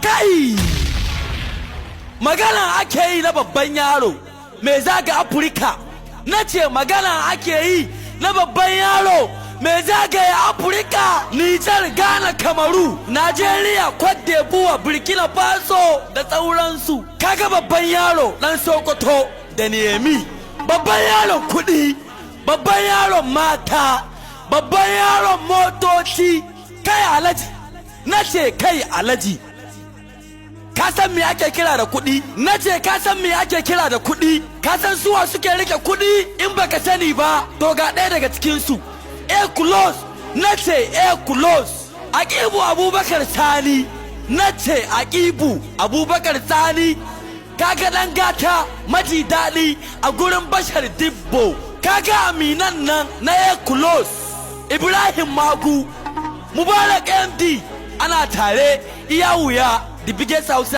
kai magana ake yi na babban yaro mai zaga Afirka. Na ce magana ake yi na babban yaro mai zagaye Afirka. Nijar, Ghana, Kamaru, Najeriya, Cote d'Ivoire, Burkina Faso da sauransu. Kaga babban yaro dan Sokoto da Niyami, babban yaron kuɗi, babban yaron mata, babban yaron motoci. Kai alaji, na ce kai alaji, ka san me ake kira da kuɗi? Na ce ka san me ake kira da kuɗi? Ka san suwa suke rike kuɗi? In baka sani ba, to ga ɗaya daga cikinsu. Ekulos, na ce Ekulos, Aqibu Abubakar Sani, na ce Aqibu Abubakar Sani. Kaga ɗan gata maji daɗi a gurin Bashar Dibbo. Kaga aminan nan na Ekulos, Ibrahim Magu, Mubarak MD, ana tare iya wuya, the biggest house.